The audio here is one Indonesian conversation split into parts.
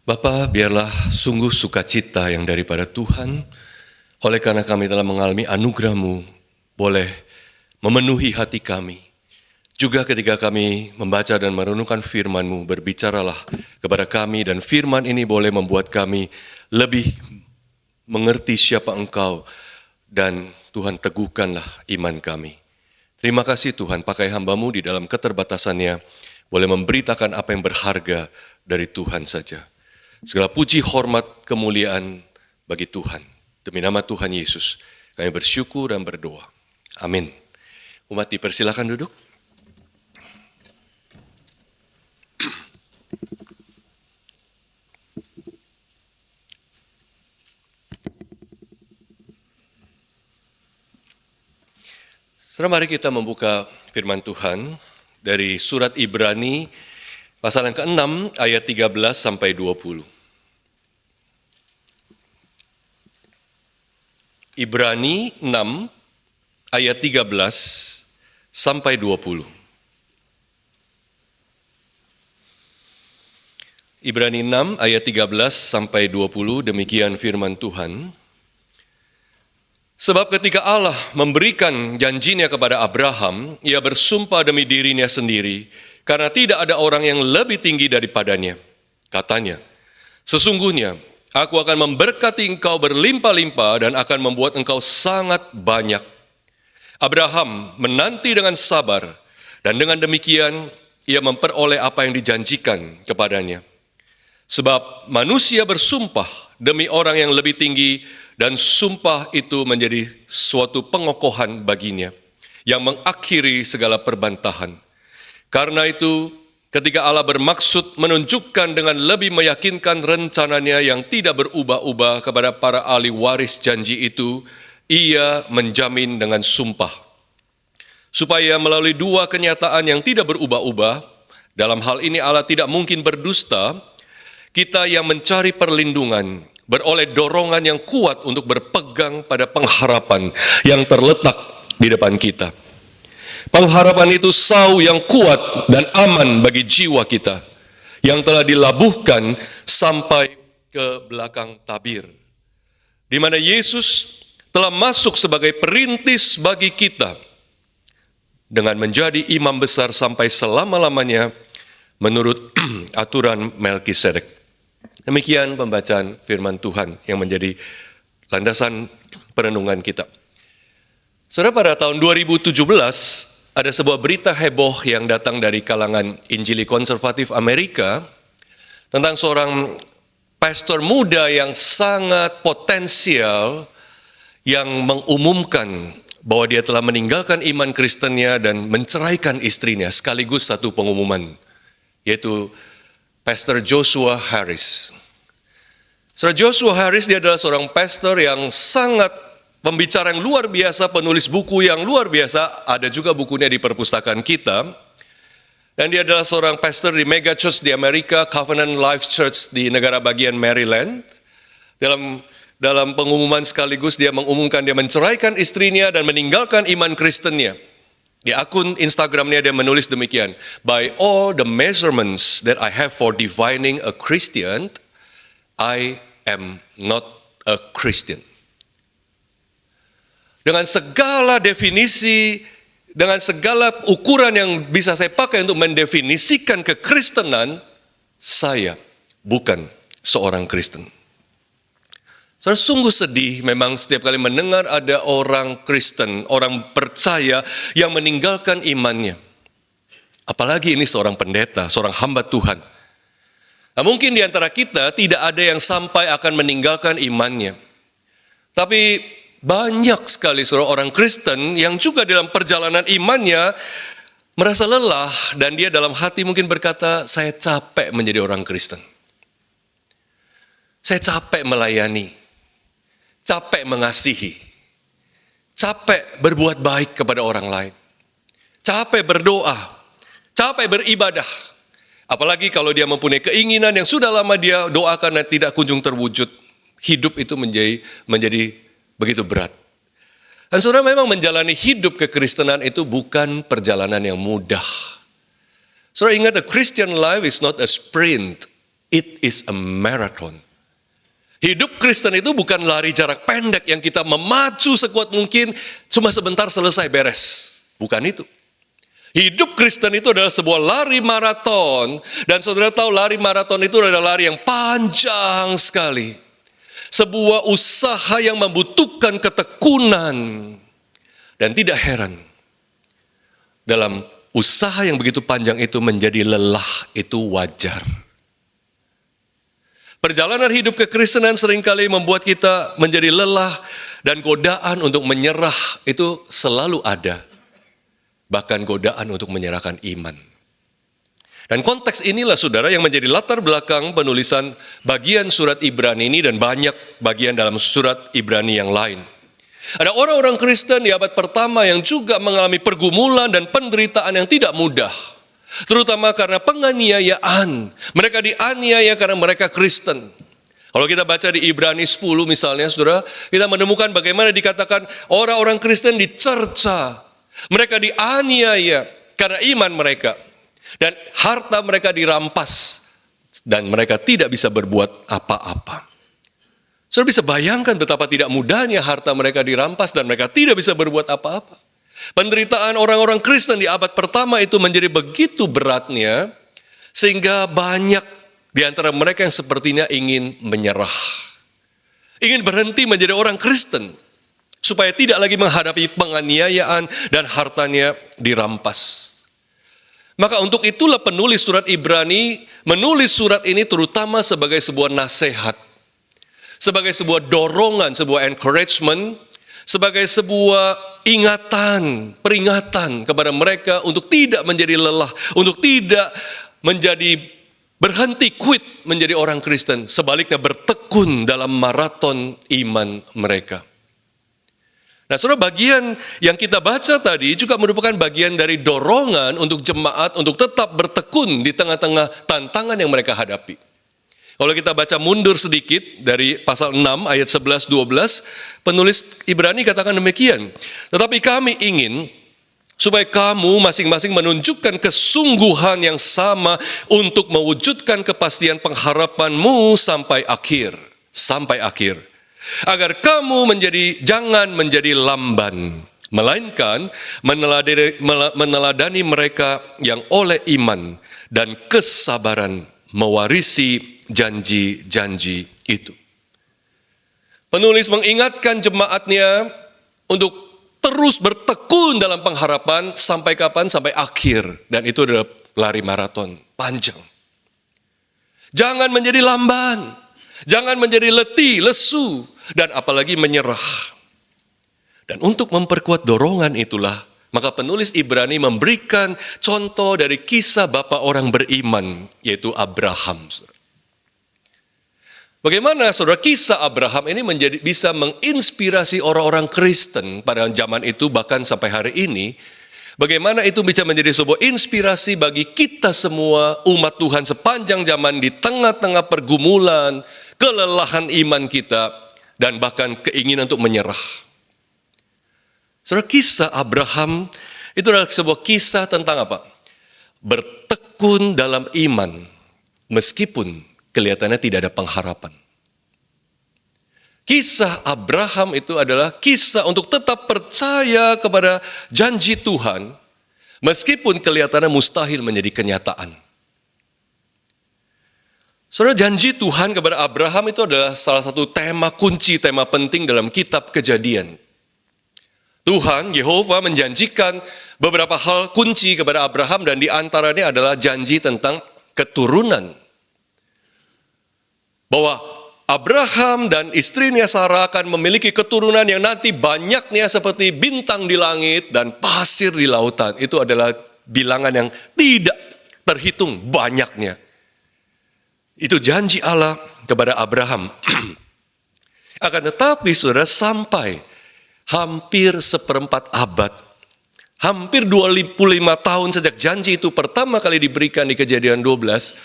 Bapa, biarlah sungguh sukacita yang daripada Tuhan, oleh karena kami telah mengalami anugerah-Mu, boleh memenuhi hati kami. Juga ketika kami membaca dan merenungkan firman-Mu, berbicaralah kepada kami, dan firman ini boleh membuat kami lebih mengerti siapa Engkau, dan Tuhan teguhkanlah iman kami. Terima kasih Tuhan, pakai hamba-Mu di dalam keterbatasannya, boleh memberitakan apa yang berharga dari Tuhan saja. Segala puji, hormat, kemuliaan bagi Tuhan. Demi nama Tuhan Yesus, kami bersyukur dan berdoa. Amin. Umat dipersilakan duduk. Saudara, mari kita membuka firman Tuhan dari surat Ibrani pasal yang ke-6 ayat 13 sampai 20. Ibrani 6 ayat 13 sampai 20. Ibrani 6 ayat 13 sampai 20, demikian firman Tuhan. Sebab ketika Allah memberikan janjinya kepada Abraham, ia bersumpah demi dirinya sendiri, karena tidak ada orang yang lebih tinggi daripadanya. Katanya, sesungguhnya aku akan memberkati engkau berlimpah-limpah dan akan membuat engkau sangat banyak. Abraham menanti dengan sabar, dan dengan demikian ia memperoleh apa yang dijanjikan kepadanya. Sebab manusia bersumpah demi orang yang lebih tinggi, dan sumpah itu menjadi suatu pengokohan baginya, yang mengakhiri segala perbantahan. Karena itu, ketika Allah bermaksud menunjukkan dengan lebih meyakinkan rencananya yang tidak berubah-ubah kepada para ahli waris janji itu, ia menjamin dengan sumpah. Supaya melalui dua kenyataan yang tidak berubah-ubah, dalam hal ini Allah tidak mungkin berdusta, kita yang mencari perlindungan beroleh dorongan yang kuat untuk berpegang pada pengharapan yang terletak di depan kita. Pengharapan itu sau yang kuat dan aman bagi jiwa kita, yang telah dilabuhkan sampai ke belakang tabir, di mana Yesus telah masuk sebagai perintis bagi kita, dengan menjadi imam besar sampai selama-lamanya menurut aturan Melkisedek. Demikian pembacaan firman Tuhan yang menjadi landasan perenungan kita. Saudara, pada tahun 2017, ada sebuah berita heboh yang datang dari kalangan Injili konservatif Amerika tentang seorang pastor muda yang sangat potensial yang mengumumkan bahwa dia telah meninggalkan iman Kristennya dan menceraikan istrinya, sekaligus satu pengumuman, yaitu Pastor Joshua Harris. Saudara, Joshua Harris, dia adalah seorang pastor yang sangat pembicara yang luar biasa, penulis buku yang luar biasa, ada juga bukunya di perpustakaan kita. Dan dia adalah seorang pastor di mega church di Amerika, Covenant Life Church di negara bagian Maryland. Dalam pengumuman sekaligus dia mengumumkan dia menceraikan istrinya dan meninggalkan iman Kristennya. Di akun Instagramnya dia menulis demikian, "By all the measurements that I have for defining a Christian, I am not a Christian." Dengan segala definisi, dengan segala ukuran yang bisa saya pakai untuk mendefinisikan kekristenan, saya bukan seorang Kristen. Saudara, sungguh sedih memang setiap kali mendengar ada orang Kristen, orang percaya yang meninggalkan imannya. Apalagi ini seorang pendeta, seorang hamba Tuhan. Nah, mungkin di antara kita tidak ada yang sampai akan meninggalkan imannya. Tapi banyak sekali saudara orang Kristen yang juga dalam perjalanan imannya merasa lelah, dan dia dalam hati mungkin berkata, saya capek menjadi orang Kristen. Saya capek melayani. Capek mengasihi, capek berbuat baik kepada orang lain, capek berdoa, capek beribadah. Apalagi kalau dia mempunyai keinginan yang sudah lama dia doakan dan tidak kunjung terwujud. Hidup itu menjadi begitu berat. Dan saudara, memang menjalani hidup kekristenan itu bukan perjalanan yang mudah. Saudara, ingat, a Christian life is not a sprint, It is a marathon. Hidup Kristen itu bukan lari jarak pendek yang kita memacu sekuat mungkin, cuma sebentar selesai beres. Bukan itu. Hidup Kristen itu adalah sebuah lari maraton. Dan saudara tahu lari maraton itu adalah lari yang panjang sekali. Sebuah usaha yang membutuhkan ketekunan. Dan tidak heran, dalam usaha yang begitu panjang itu menjadi lelah, itu wajar. Perjalanan hidup kekristenan seringkali membuat kita menjadi lelah dan godaan untuk menyerah itu selalu ada. Bahkan godaan untuk menyerahkan iman. Dan konteks inilah saudara yang menjadi latar belakang penulisan bagian surat Ibrani ini dan banyak bagian dalam surat Ibrani yang lain. Ada orang-orang Kristen di abad pertama yang juga mengalami pergumulan dan penderitaan yang tidak mudah. Terutama karena penganiayaan. Mereka dianiaya karena mereka Kristen. Kalau kita baca di Ibrani 10 misalnya, saudara, kita menemukan bagaimana dikatakan orang-orang Kristen dicerca. Mereka dianiaya karena iman mereka. Dan harta mereka dirampas. Dan mereka tidak bisa berbuat apa-apa. Saudara bisa bayangkan betapa tidak mudahnya harta mereka dirampas dan mereka tidak bisa berbuat apa-apa. Penderitaan orang-orang Kristen di abad pertama itu menjadi begitu beratnya, sehingga banyak di antara mereka yang sepertinya ingin menyerah. Ingin berhenti menjadi orang Kristen, supaya tidak lagi menghadapi penganiayaan dan hartanya dirampas. Maka untuk itulah penulis surat Ibrani menulis surat ini terutama sebagai sebuah nasihat, sebagai sebuah dorongan, sebuah encouragement, sebagai sebuah ingatan, peringatan kepada mereka untuk tidak menjadi lelah, untuk tidak menjadi berhenti quit menjadi orang Kristen, sebaliknya bertekun dalam maraton iman mereka. Nah, saudara, bagian yang kita baca tadi juga merupakan bagian dari dorongan untuk jemaat untuk tetap bertekun di tengah-tengah tantangan yang mereka hadapi. Kalau kita baca mundur sedikit dari pasal 6 ayat 11-12, penulis Ibrani katakan demikian. Tetapi kami ingin supaya kamu masing-masing menunjukkan kesungguhan yang sama untuk mewujudkan kepastian pengharapanmu sampai akhir. Sampai akhir. Agar kamu jangan menjadi lamban, melainkan meneladani mereka yang oleh iman dan kesabaran mewarisi janji-janji itu. Penulis mengingatkan jemaatnya untuk terus bertekun dalam pengharapan sampai kapan? Sampai akhir. Dan itu adalah lari maraton panjang. Jangan menjadi lamban, jangan menjadi letih, lesu, dan apalagi menyerah. Dan untuk memperkuat dorongan itulah, maka penulis Ibrani memberikan contoh dari kisah bapa orang beriman, yaitu Abraham. Bagaimana saudara kisah Abraham ini bisa menginspirasi orang-orang Kristen pada zaman itu bahkan sampai hari ini. Bagaimana itu bisa menjadi sebuah inspirasi bagi kita semua umat Tuhan sepanjang zaman di tengah-tengah pergumulan, kelelahan iman kita, dan bahkan keinginan untuk menyerah. Saudara, kisah Abraham itu adalah sebuah kisah tentang apa? Bertekun dalam iman meskipun kelihatannya tidak ada pengharapan. Kisah Abraham itu adalah kisah untuk tetap percaya kepada janji Tuhan meskipun kelihatannya mustahil menjadi kenyataan. Saudara, janji Tuhan kepada Abraham itu adalah salah satu tema kunci, tema penting dalam kitab Kejadian. Tuhan, Yehova menjanjikan beberapa hal kunci kepada Abraham dan di antaranya adalah janji tentang keturunan. Bahwa Abraham dan istrinya Sarah akan memiliki keturunan yang nanti banyaknya seperti bintang di langit dan pasir di lautan. Itu adalah bilangan yang tidak terhitung banyaknya. Itu janji Allah kepada Abraham. Akan tetapi saudara, sampai hampir seperempat abad, hampir 25 tahun sejak janji itu pertama kali diberikan di Kejadian 12,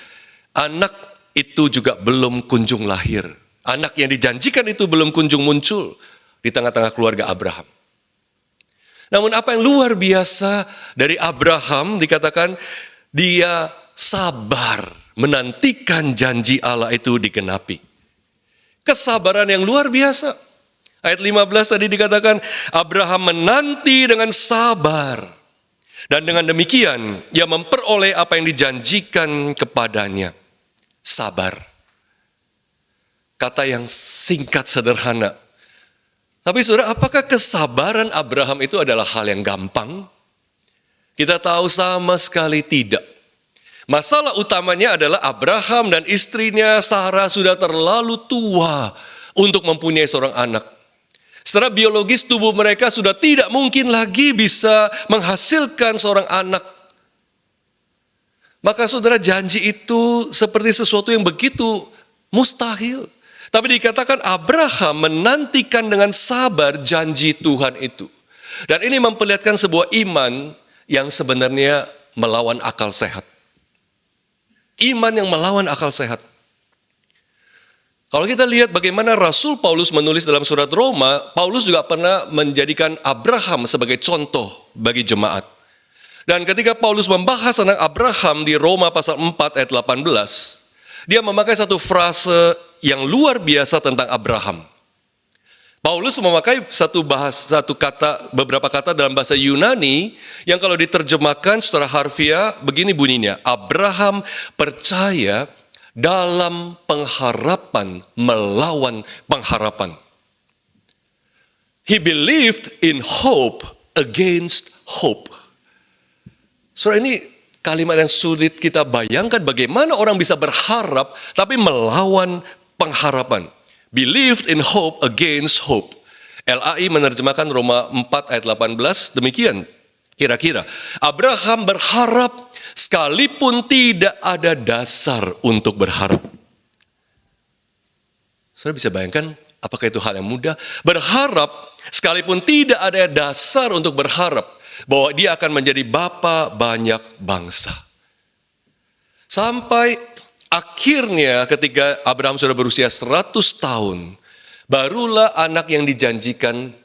anak itu juga belum kunjung lahir. Anak yang dijanjikan itu belum kunjung muncul di tengah-tengah keluarga Abraham. Namun apa yang luar biasa dari Abraham dikatakan dia sabar menantikan janji Allah itu digenapi. Kesabaran yang luar biasa. Ayat 15 tadi dikatakan, Abraham menanti dengan sabar. Dan dengan demikian, ia memperoleh apa yang dijanjikan kepadanya. Sabar. Kata yang singkat, sederhana. Tapi saudara, apakah kesabaran Abraham itu adalah hal yang gampang? Kita tahu sama sekali tidak. Masalah utamanya adalah Abraham dan istrinya Sarah sudah terlalu tua untuk mempunyai seorang anak. Secara biologis tubuh mereka sudah tidak mungkin lagi bisa menghasilkan seorang anak. Maka saudara, janji itu seperti sesuatu yang begitu mustahil. Tapi dikatakan Abraham menantikan dengan sabar janji Tuhan itu. Dan ini memperlihatkan sebuah iman yang sebenarnya melawan akal sehat. Iman yang melawan akal sehat. Kalau kita lihat bagaimana Rasul Paulus menulis dalam surat Roma, Paulus juga pernah menjadikan Abraham sebagai contoh bagi jemaat. Dan ketika Paulus membahas tentang Abraham di Roma pasal 4 ayat 18, dia memakai satu frase yang luar biasa tentang Abraham. Paulus memakai beberapa kata dalam bahasa Yunani yang kalau diterjemahkan secara harfiah begini bunyinya. Abraham percaya dalam pengharapan melawan pengharapan. He believed in hope against hope. Saudara, ini kalimat yang sulit kita bayangkan, bagaimana orang bisa berharap tapi melawan pengharapan. Believed in hope against hope. LAI menerjemahkan Roma 4 ayat 18 demikian. Kira-kira Abraham berharap sekalipun tidak ada dasar untuk berharap. Saudara bisa bayangkan apakah itu hal yang mudah? Berharap sekalipun tidak ada dasar untuk berharap bahwa dia akan menjadi bapa banyak bangsa. Sampai akhirnya ketika Abraham sudah berusia 100 tahun, barulah anak yang dijanjikan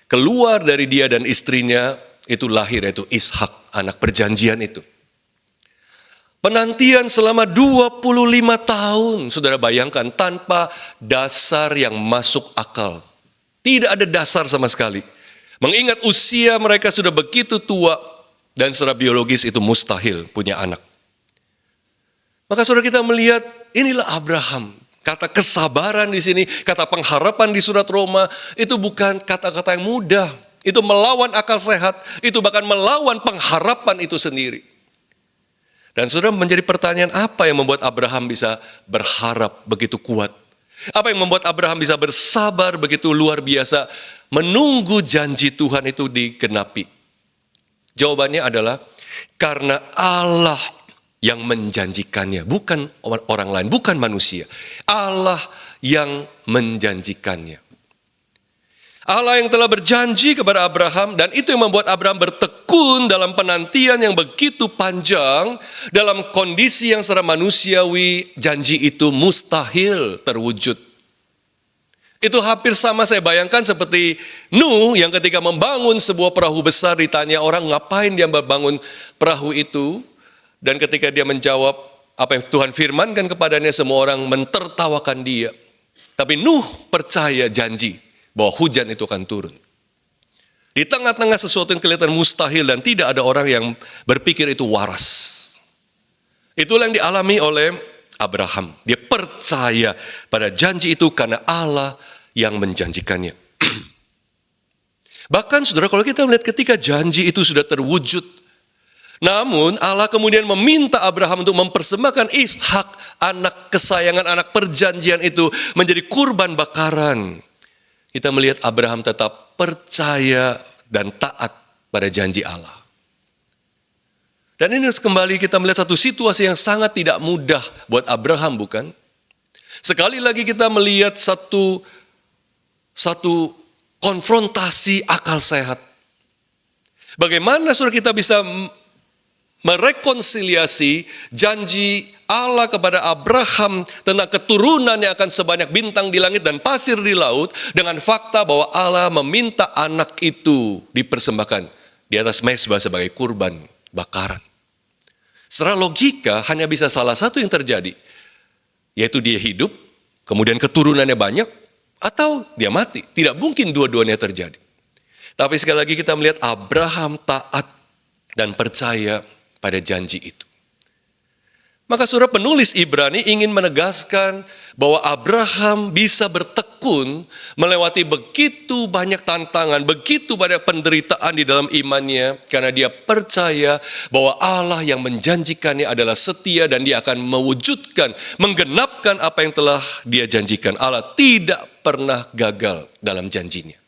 keluar dari dia dan istrinya itu lahir, yaitu Ishak, anak perjanjian itu. Penantian selama 25 tahun, saudara bayangkan, tanpa dasar yang masuk akal. Tidak ada dasar sama sekali. Mengingat usia mereka sudah begitu tua dan secara biologis itu mustahil punya anak. Maka saudara, kita melihat inilah Abraham. Kata kesabaran di sini, kata pengharapan di surat Roma, itu bukan kata-kata yang mudah. Itu melawan akal sehat, itu bahkan melawan pengharapan itu sendiri. Dan saudara, menjadi pertanyaan, apa yang membuat Abraham bisa berharap begitu kuat? Apa yang membuat Abraham bisa bersabar begitu luar biasa, menunggu janji Tuhan itu digenapi? Jawabannya adalah, karena Allah yang menjanjikannya, bukan orang lain, bukan manusia. Allah yang menjanjikannya. Allah yang telah berjanji kepada Abraham, dan itu yang membuat Abraham bertekun dalam penantian yang begitu panjang, dalam kondisi yang secara manusiawi, janji itu mustahil terwujud. Itu hampir sama saya bayangkan seperti Nuh yang ketika membangun sebuah perahu besar, ditanya orang ngapain dia membangun perahu itu. Dan ketika dia menjawab apa yang Tuhan firmankan kepadanya, semua orang mentertawakan dia. Tapi Nuh percaya janji bahwa hujan itu akan turun. Di tengah-tengah sesuatu yang kelihatan mustahil dan tidak ada orang yang berpikir itu waras. Itulah yang dialami oleh Abraham. Dia percaya pada janji itu karena Allah yang menjanjikannya. Bahkan saudara, kalau kita melihat ketika janji itu sudah terwujud, namun Allah kemudian meminta Abraham untuk mempersembahkan Ishak, anak kesayangan, anak perjanjian itu, menjadi kurban bakaran. Kita melihat Abraham tetap percaya dan taat pada janji Allah. Dan ini kembali kita melihat satu situasi yang sangat tidak mudah buat Abraham, bukan? Sekali lagi kita melihat satu konfrontasi akal sehat. Bagaimana saudara kita bisa merekonsiliasi janji Allah kepada Abraham tentang keturunan yang akan sebanyak bintang di langit dan pasir di laut, dengan fakta bahwa Allah meminta anak itu dipersembahkan di atas mezbah sebagai kurban bakaran. Secara logika hanya bisa salah satu yang terjadi, yaitu dia hidup, kemudian keturunannya banyak, atau dia mati. Tidak mungkin dua-duanya terjadi. Tapi sekali lagi kita melihat Abraham taat dan percaya pada janji itu. Maka saudara, penulis Ibrani ingin menegaskan bahwa Abraham bisa bertekun melewati begitu banyak tantangan, begitu banyak penderitaan di dalam imannya, karena dia percaya bahwa Allah yang menjanjikannya adalah setia dan dia akan mewujudkan, menggenapkan apa yang telah dia janjikan. Allah tidak pernah gagal dalam janjinya.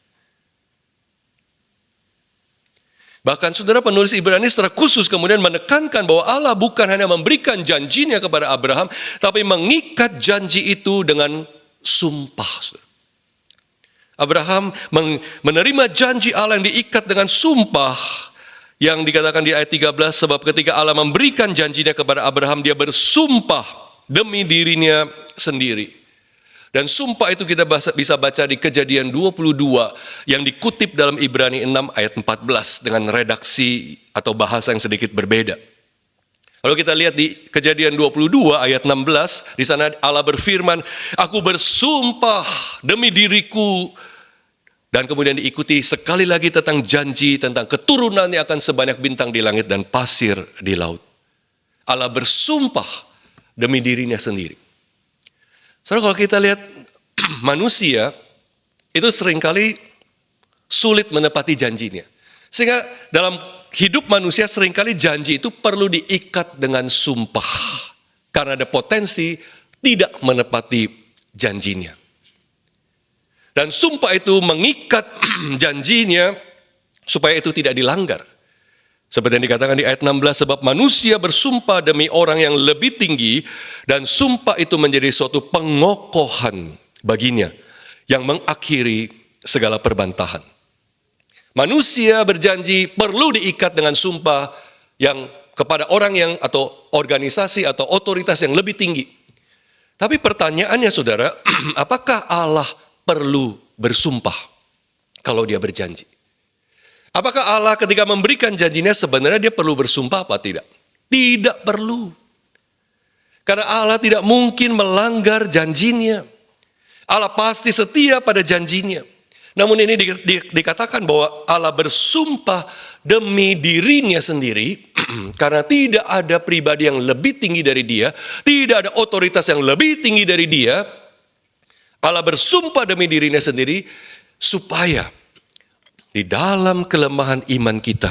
Bahkan saudara, penulis Ibrani secara khusus kemudian menekankan bahwa Allah bukan hanya memberikan janjinya kepada Abraham, tapi mengikat janji itu dengan sumpah. Abraham menerima janji Allah yang diikat dengan sumpah, yang dikatakan di ayat 13, sebab ketika Allah memberikan janjinya kepada Abraham, dia bersumpah demi dirinya sendiri. Dan sumpah itu kita bisa baca di Kejadian 22 yang dikutip dalam Ibrani 6 ayat 14 dengan redaksi atau bahasa yang sedikit berbeda. Kalau kita lihat di Kejadian 22 ayat 16, di sana Allah berfirman, "Aku bersumpah demi diriku," dan kemudian diikuti sekali lagi tentang janji, tentang keturunannya akan sebanyak bintang di langit dan pasir di laut. Allah bersumpah demi dirinya sendiri. Soalnya kalau kita lihat manusia itu seringkali sulit menepati janjinya. Sehingga dalam hidup manusia seringkali janji itu perlu diikat dengan sumpah. Karena ada potensi tidak menepati janjinya. Dan sumpah itu mengikat janjinya supaya itu tidak dilanggar. Seperti yang dikatakan di ayat 16, sebab manusia bersumpah demi orang yang lebih tinggi, dan sumpah itu menjadi suatu pengokohan baginya, yang mengakhiri segala perbantahan. Manusia berjanji perlu diikat dengan sumpah yang kepada orang yang atau organisasi atau otoritas yang lebih tinggi. Tapi pertanyaannya saudara, apakah Allah perlu bersumpah kalau dia berjanji? Apakah Allah ketika memberikan janjinya sebenarnya dia perlu bersumpah apa tidak? Tidak perlu. Karena Allah tidak mungkin melanggar janjinya. Allah pasti setia pada janjinya. Namun ini dikatakan bahwa Allah bersumpah demi dirinya sendiri, karena tidak ada pribadi yang lebih tinggi dari dia, tidak ada otoritas yang lebih tinggi dari dia. Allah bersumpah demi dirinya sendiri supaya di dalam kelemahan iman kita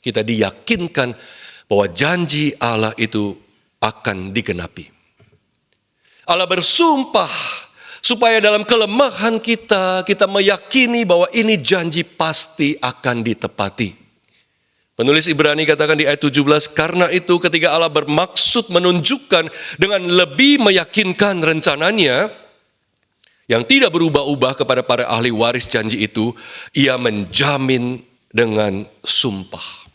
diyakinkan bahwa janji Allah itu akan digenapi. Allah bersumpah supaya dalam kelemahan kita meyakini bahwa ini janji pasti akan ditepati. Penulis Ibrani katakan di ayat 17, karena itu ketika Allah bermaksud menunjukkan dengan lebih meyakinkan rencananya, yang tidak berubah-ubah kepada para ahli waris janji itu, ia menjamin dengan sumpah.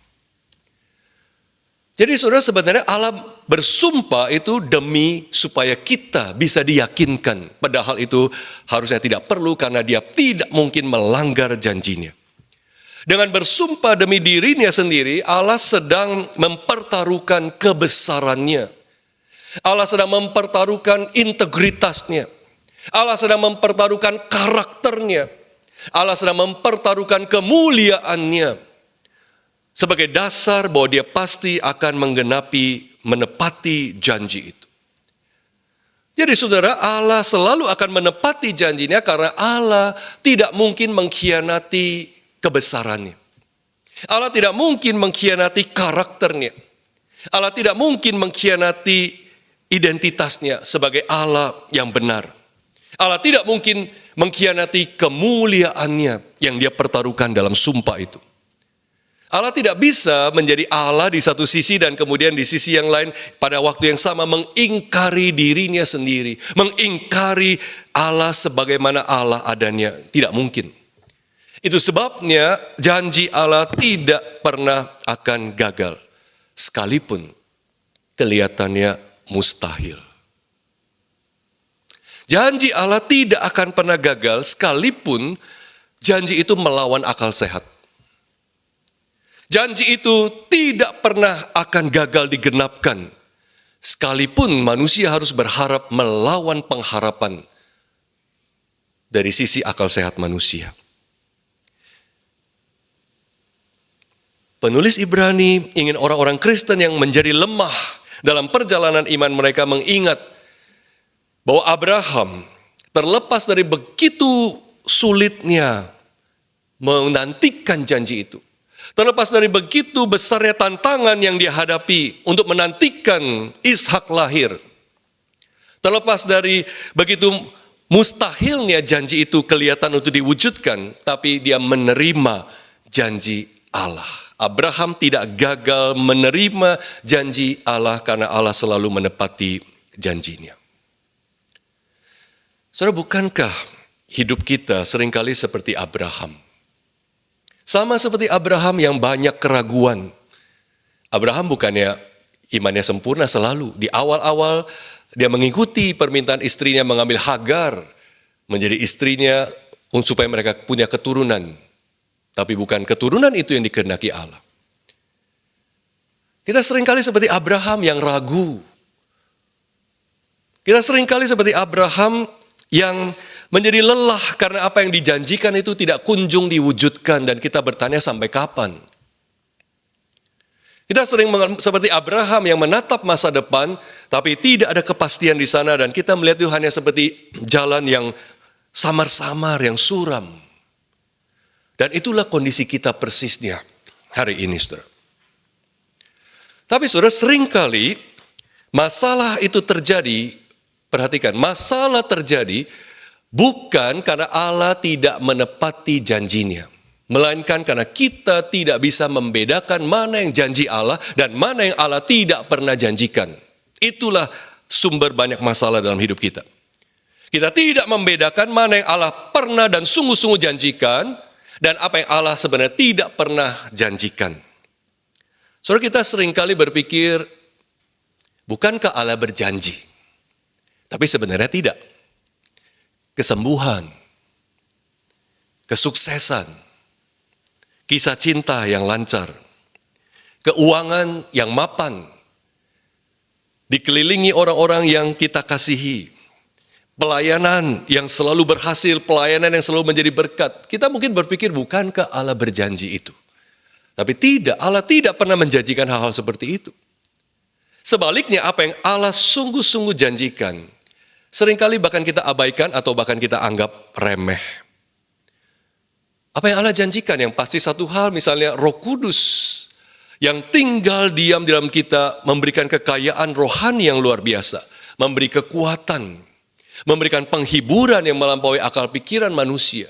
Jadi saudara, sebenarnya Allah bersumpah itu demi supaya kita bisa diyakinkan. Padahal itu harusnya tidak perlu karena dia tidak mungkin melanggar janjinya. Dengan bersumpah demi dirinya sendiri, Allah sedang mempertaruhkan kebesarannya. Allah sedang mempertaruhkan integritasnya. Allah sedang mempertaruhkan karakternya. Allah sedang mempertaruhkan kemuliaannya sebagai dasar bahwa dia pasti akan menepati janji itu. Jadi saudara, Allah selalu akan menepati janjinya karena Allah tidak mungkin mengkhianati kebesarannya. Allah tidak mungkin mengkhianati karakternya. Allah tidak mungkin mengkhianati identitasnya sebagai Allah yang benar. Allah tidak mungkin mengkhianati kemuliaannya yang dia pertaruhkan dalam sumpah itu. Allah tidak bisa menjadi Allah di satu sisi dan kemudian di sisi yang lain pada waktu yang sama mengingkari dirinya sendiri. Mengingkari Allah sebagaimana Allah adanya. Tidak mungkin. Itu sebabnya janji Allah tidak pernah akan gagal. Sekalipun kelihatannya mustahil. Janji Allah tidak akan pernah gagal sekalipun janji itu melawan akal sehat. Janji itu tidak pernah akan gagal digenapkan, sekalipun manusia harus berharap melawan pengharapan dari sisi akal sehat manusia. Penulis Ibrani ingin orang-orang Kristen yang menjadi lemah dalam perjalanan iman mereka mengingat bahwa Abraham terlepas dari begitu sulitnya menantikan janji itu, terlepas dari begitu besarnya tantangan yang dia hadapi untuk menantikan Ishak lahir, terlepas dari begitu mustahilnya janji itu kelihatan untuk diwujudkan, tapi dia menerima janji Allah. Abraham tidak gagal menerima janji Allah karena Allah selalu menepati janjinya. Saudara, bukankah hidup kita seringkali seperti Abraham? Sama seperti Abraham yang banyak keraguan. Abraham bukannya imannya sempurna selalu. Di awal-awal dia mengikuti permintaan istrinya mengambil Hagar menjadi istrinya supaya mereka punya keturunan. Tapi bukan keturunan itu yang dikehendaki Allah. Kita seringkali seperti Abraham yang ragu. Kita seringkali seperti Abraham yang menjadi lelah karena apa yang dijanjikan itu tidak kunjung diwujudkan dan kita bertanya sampai kapan. Kita sering seperti Abraham yang menatap masa depan tapi tidak ada kepastian di sana dan kita melihat itu hanya seperti jalan yang samar-samar, yang suram. Dan itulah kondisi kita persisnya hari ini, saudara. Tapi saudara, seringkali masalah itu terjadi, perhatikan, masalah terjadi bukan karena Allah tidak menepati janjinya, melainkan karena kita tidak bisa membedakan mana yang janji Allah dan mana yang Allah tidak pernah janjikan. Itulah sumber banyak masalah dalam hidup kita. Kita tidak membedakan mana yang Allah pernah dan sungguh-sungguh janjikan, dan apa yang Allah sebenarnya tidak pernah janjikan. Saudara, kita seringkali berpikir, bukankah Allah berjanji? Tapi sebenarnya tidak. Kesembuhan, kesuksesan, kisah cinta yang lancar, keuangan yang mapan, dikelilingi orang-orang yang kita kasihi, pelayanan yang selalu berhasil, pelayanan yang selalu menjadi berkat. Kita mungkin berpikir, bukankah Allah berjanji itu? Tapi tidak, Allah tidak pernah menjanjikan hal-hal seperti itu. Sebaliknya, apa yang Allah sungguh-sungguh janjikan, seringkali bahkan kita abaikan atau bahkan kita anggap remeh. Apa yang Allah janjikan? Yang pasti satu hal, misalnya Roh Kudus yang tinggal diam di dalam kita, memberikan kekayaan rohani yang luar biasa, memberi kekuatan, memberikan penghiburan yang melampaui akal pikiran manusia,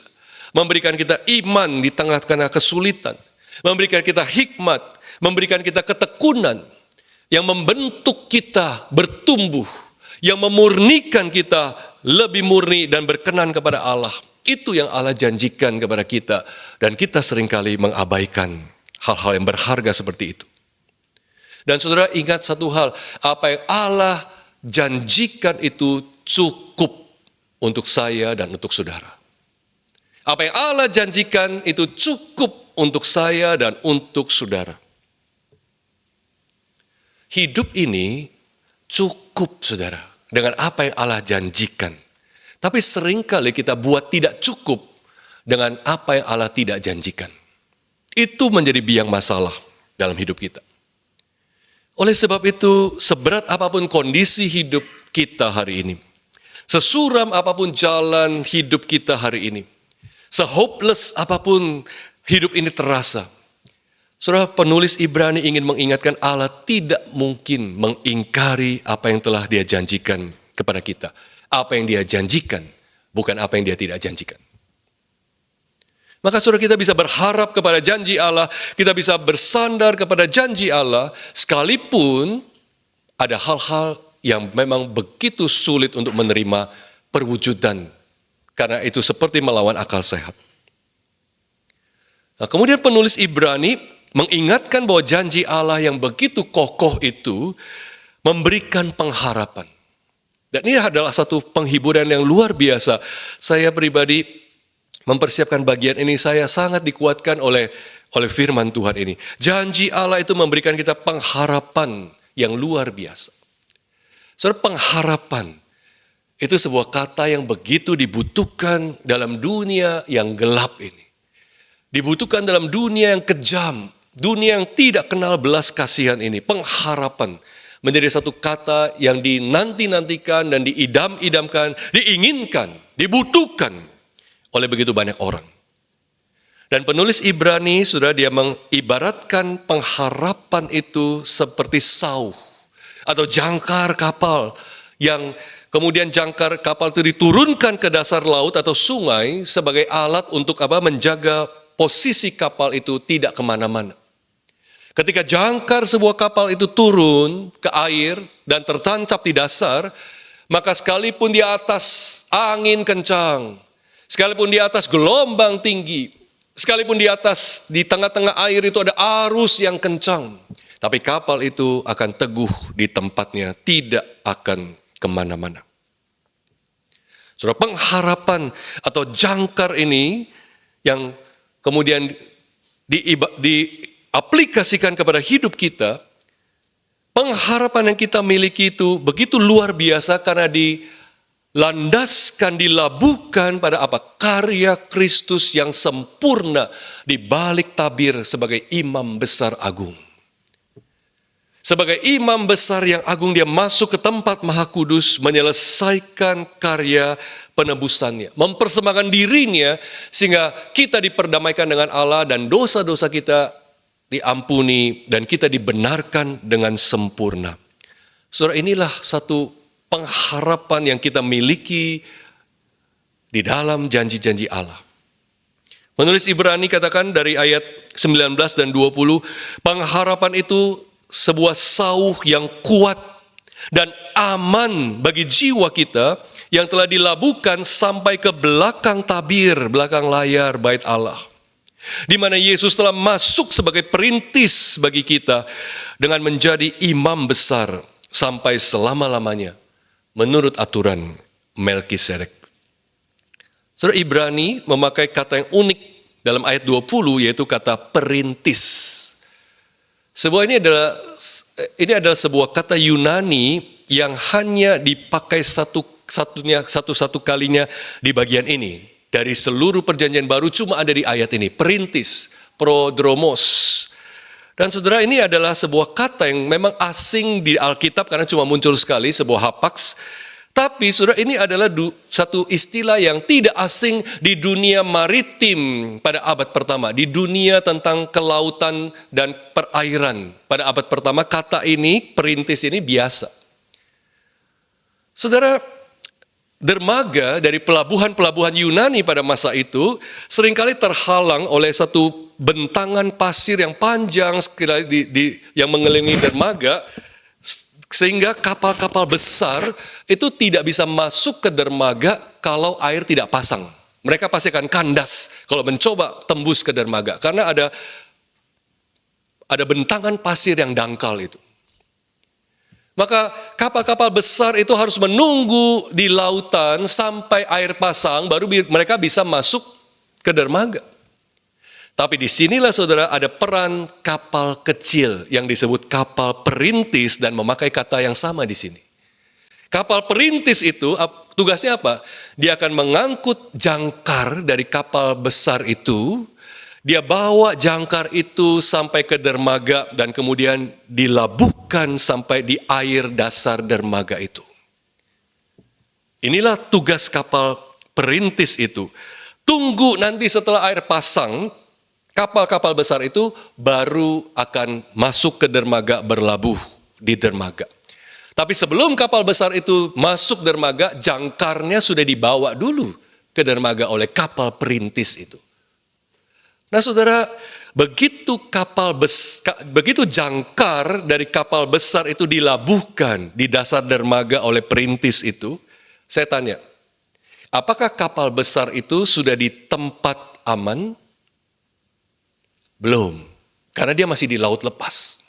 memberikan kita iman di tengah-tengah kesulitan, memberikan kita hikmat, memberikan kita ketekunan, yang membentuk kita bertumbuh, yang memurnikan kita lebih murni dan berkenan kepada Allah. Itu yang Allah janjikan kepada kita, dan kita seringkali mengabaikan hal-hal yang berharga seperti itu. Dan saudara, ingat satu hal, apa yang Allah janjikan itu cukup untuk saya dan untuk saudara. Apa yang Allah janjikan itu cukup untuk saya dan untuk saudara. Hidup ini cukup, saudara, dengan apa yang Allah janjikan. Tapi seringkali kita buat tidak cukup dengan apa yang Allah tidak janjikan. Itu menjadi biang masalah dalam hidup kita. Oleh sebab itu, seberat apapun kondisi hidup kita hari ini, sesuram apapun jalan hidup kita hari ini, sehopeless apapun hidup ini terasa, saudara, penulis Ibrani ingin mengingatkan Allah tidak mungkin mengingkari apa yang telah Dia janjikan kepada kita. Apa yang Dia janjikan, bukan apa yang Dia tidak janjikan. Maka saudara, kita bisa berharap kepada janji Allah, kita bisa bersandar kepada janji Allah, sekalipun ada hal-hal yang memang begitu sulit untuk menerima perwujudan, karena itu seperti melawan akal sehat. Nah, kemudian penulis Ibrani mengingatkan bahwa janji Allah yang begitu kokoh itu memberikan pengharapan. Dan ini adalah satu penghiburan yang luar biasa. Saya pribadi mempersiapkan bagian ini, saya sangat dikuatkan oleh oleh firman Tuhan ini. Janji Allah itu memberikan kita pengharapan yang luar biasa. Saudara, pengharapan itu sebuah kata yang begitu dibutuhkan dalam dunia yang gelap ini. Dibutuhkan dalam dunia yang kejam, dunia yang tidak kenal belas kasihan ini. Pengharapan menjadi satu kata yang dinanti-nantikan dan diidam-idamkan, diinginkan, dibutuhkan oleh begitu banyak orang. Dan penulis Ibrani, sudah dia mengibaratkan pengharapan itu seperti sauh atau jangkar kapal yang kemudian jangkar kapal itu diturunkan ke dasar laut atau sungai sebagai alat untuk menjaga posisi kapal itu tidak kemana-mana. Ketika jangkar sebuah kapal itu turun ke air dan tertancap di dasar, maka sekalipun di atas angin kencang, sekalipun di atas gelombang tinggi, sekalipun di tengah-tengah air itu ada arus yang kencang, tapi kapal itu akan teguh di tempatnya, tidak akan kemana-mana. Saudara, pengharapan atau jangkar ini yang kemudian diaplikasikan kepada hidup kita, pengharapan yang kita miliki itu begitu luar biasa karena dilandaskan, dilabuhkan pada karya Kristus yang sempurna di balik tabir sebagai imam besar agung. Sebagai imam besar yang agung, dia masuk ke tempat maha kudus, menyelesaikan karya penebusannya, mempersembahkan dirinya sehingga kita diperdamaikan dengan Allah dan dosa-dosa kita diampuni dan kita dibenarkan dengan sempurna. Saudara, inilah satu pengharapan yang kita miliki di dalam janji-janji Allah. Penulis Ibrani katakan dari ayat 19 dan 20, pengharapan itu sebuah sauh yang kuat dan aman bagi jiwa kita yang telah dilabuhkan sampai ke belakang tabir, belakang layar bait Allah. Di mana Yesus telah masuk sebagai perintis bagi kita dengan menjadi imam besar sampai selama-lamanya menurut aturan Melkisedek. Saudara, Ibrani memakai kata yang unik dalam ayat 20, yaitu kata perintis. Ini adalah sebuah kata Yunani yang hanya dipakai satu kalinya di bagian ini. Dari seluruh perjanjian baru cuma ada di ayat ini, perintis, prodromos. Dan saudara, ini adalah sebuah kata yang memang asing di Alkitab karena cuma muncul sekali, sebuah hapaks. Tapi saudara, ini adalah satu istilah yang tidak asing di dunia maritim pada abad pertama. Di dunia tentang kelautan dan perairan. Pada abad pertama kata ini, perintis ini biasa. Saudara, dermaga dari pelabuhan-pelabuhan Yunani pada masa itu seringkali terhalang oleh satu bentangan pasir yang panjang yang mengelilingi dermaga, sehingga kapal-kapal besar itu tidak bisa masuk ke dermaga kalau air tidak pasang. Mereka pasti akan kandas kalau mencoba tembus ke dermaga karena ada bentangan pasir yang dangkal itu. Maka kapal-kapal besar itu harus menunggu di lautan sampai air pasang baru mereka bisa masuk ke dermaga. Tapi disinilah saudara ada peran kapal kecil yang disebut kapal perintis dan memakai kata yang sama di sini. Kapal perintis itu tugasnya apa? Dia akan mengangkut jangkar dari kapal besar itu, dia bawa jangkar itu sampai ke dermaga dan kemudian dilabuhkan sampai di air dasar dermaga itu. Inilah tugas kapal perintis itu. Tunggu nanti setelah air pasang, kapal-kapal besar itu baru akan masuk ke dermaga, berlabuh di dermaga. Tapi sebelum kapal besar itu masuk dermaga, jangkarnya sudah dibawa dulu ke dermaga oleh kapal perintis itu. Nah saudara, begitu jangkar dari kapal besar itu dilabuhkan di dasar dermaga oleh perintis itu, saya tanya, apakah kapal besar itu sudah di tempat aman? Belum, karena dia masih di laut lepas.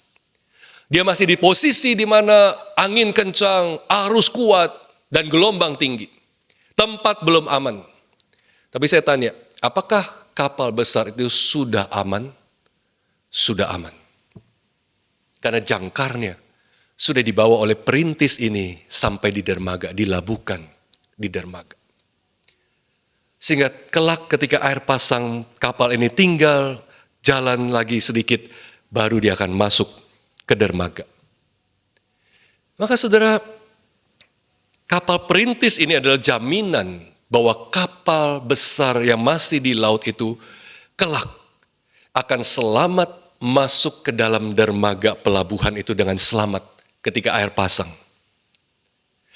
Dia masih di posisi di mana angin kencang, arus kuat, dan gelombang tinggi. Tempat belum aman. Tapi saya tanya, apakah kapal besar itu sudah aman? sudah aman. Karena jangkarnya sudah dibawa oleh perintis ini sampai di dermaga, dilabuhkan di dermaga. Sehingga kelak ketika air pasang kapal ini tinggal jalan lagi sedikit, baru dia akan masuk ke dermaga. Maka saudara, kapal perintis ini adalah jaminan bahwa kapal besar yang masih di laut itu kelak akan selamat masuk ke dalam dermaga pelabuhan itu dengan selamat ketika air pasang.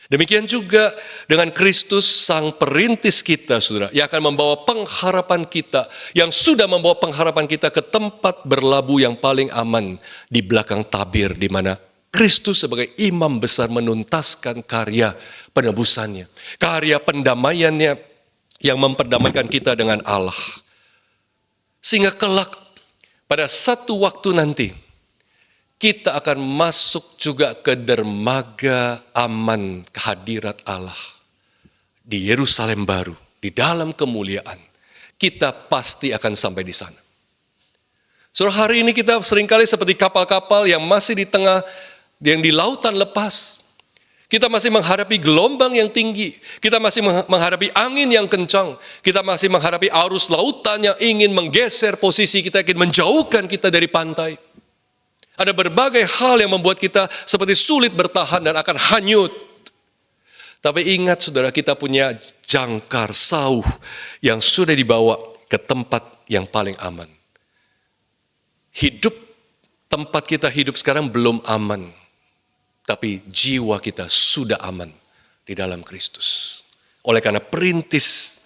Demikian juga dengan Kristus sang perintis kita, saudara, yang akan membawa pengharapan kita, yang sudah membawa pengharapan kita ke tempat berlabuh yang paling aman di belakang tabir, di mana Kristus sebagai imam besar menuntaskan karya penebusannya, karya pendamaiannya yang memperdamaikan kita dengan Allah. Sehingga kelak pada satu waktu nanti, kita akan masuk juga ke dermaga aman kehadirat Allah di Yerusalem baru, di dalam kemuliaan. Kita pasti akan sampai di sana. Saudara, hari ini kita seringkali seperti kapal-kapal yang masih di tengah, yang di lautan lepas. Kita masih menghadapi gelombang yang tinggi, kita masih menghadapi angin yang kencang, kita masih menghadapi arus lautan yang ingin menggeser posisi kita, ingin menjauhkan kita dari pantai. Ada berbagai hal yang membuat kita seperti sulit bertahan dan akan hanyut. Tapi ingat saudara, kita punya jangkar sauh yang sudah dibawa ke tempat yang paling aman. Tempat kita hidup sekarang belum aman. Tapi jiwa kita sudah aman di dalam Kristus. Oleh karena perintis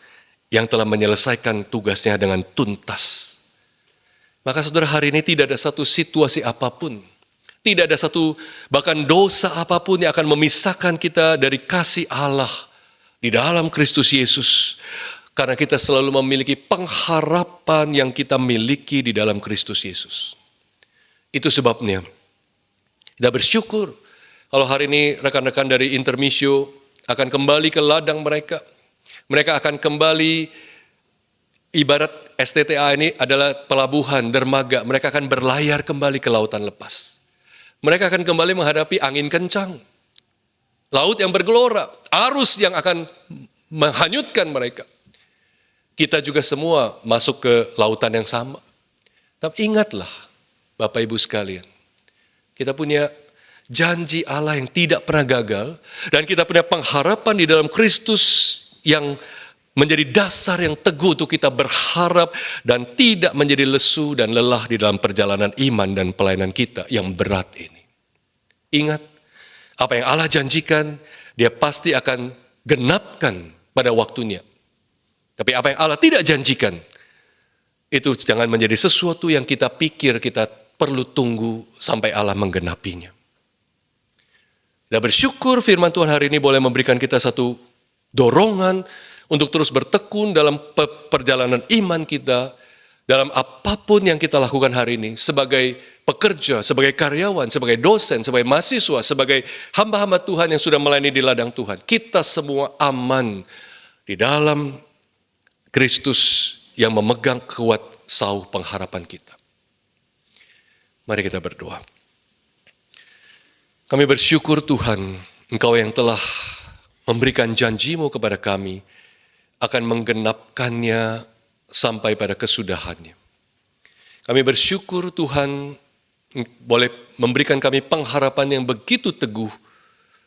yang telah menyelesaikan tugasnya dengan tuntas. Maka saudara, hari ini tidak ada satu situasi apapun, tidak ada satu bahkan dosa apapun yang akan memisahkan kita dari kasih Allah di dalam Kristus Yesus. Karena kita selalu memiliki pengharapan yang kita miliki di dalam Kristus Yesus. Itu sebabnya kita bersyukur kalau hari ini rekan-rekan dari Intermissio akan kembali ke ladang mereka. Mereka akan kembali, ibarat STTA ini adalah pelabuhan, dermaga. Mereka akan berlayar kembali ke lautan lepas. Mereka akan kembali menghadapi angin kencang, laut yang bergelora, arus yang akan menghanyutkan mereka. Kita juga semua masuk ke lautan yang sama. Tapi ingatlah, Bapak Ibu sekalian, kita punya janji Allah yang tidak pernah gagal, dan kita punya pengharapan di dalam Kristus yang menjadi dasar yang teguh untuk kita berharap dan tidak menjadi lesu dan lelah di dalam perjalanan iman dan pelayanan kita yang berat ini. Ingat, apa yang Allah janjikan, Dia pasti akan genapkan pada waktunya. Tapi apa yang Allah tidak janjikan, itu jangan menjadi sesuatu yang kita pikir kita perlu tunggu sampai Allah menggenapinya. Kita bersyukur firman Tuhan hari ini boleh memberikan kita satu dorongan untuk terus bertekun dalam perjalanan iman kita, dalam apapun yang kita lakukan hari ini, sebagai pekerja, sebagai karyawan, sebagai dosen, sebagai mahasiswa, sebagai hamba-hamba Tuhan yang sudah melayani di ladang Tuhan. Kita semua aman di dalam Kristus yang memegang kuat sauh pengharapan kita. Mari kita berdoa. Kami bersyukur Tuhan, Engkau yang telah memberikan janji-Mu kepada kami, akan menggenapkannya sampai pada kesudahannya. Kami bersyukur Tuhan boleh memberikan kami pengharapan yang begitu teguh,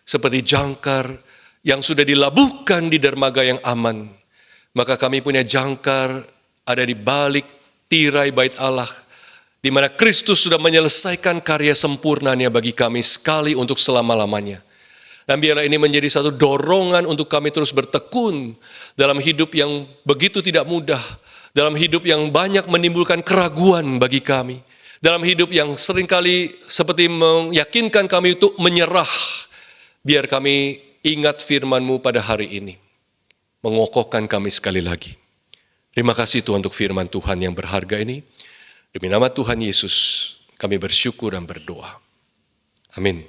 seperti jangkar yang sudah dilabuhkan di dermaga yang aman. Maka kami punya jangkar ada di balik tirai bait Allah, di mana Kristus sudah menyelesaikan karya sempurnanya bagi kami sekali untuk selama-lamanya. Dan biarlah ini menjadi satu dorongan untuk kami terus bertekun dalam hidup yang begitu tidak mudah, dalam hidup yang banyak menimbulkan keraguan bagi kami, dalam hidup yang seringkali seperti meyakinkan kami untuk menyerah. Biar kami ingat firman-Mu pada hari ini, mengokohkan kami sekali lagi. Terima kasih Tuhan untuk firman Tuhan yang berharga ini. Demi nama Tuhan Yesus, kami bersyukur dan berdoa. Amin.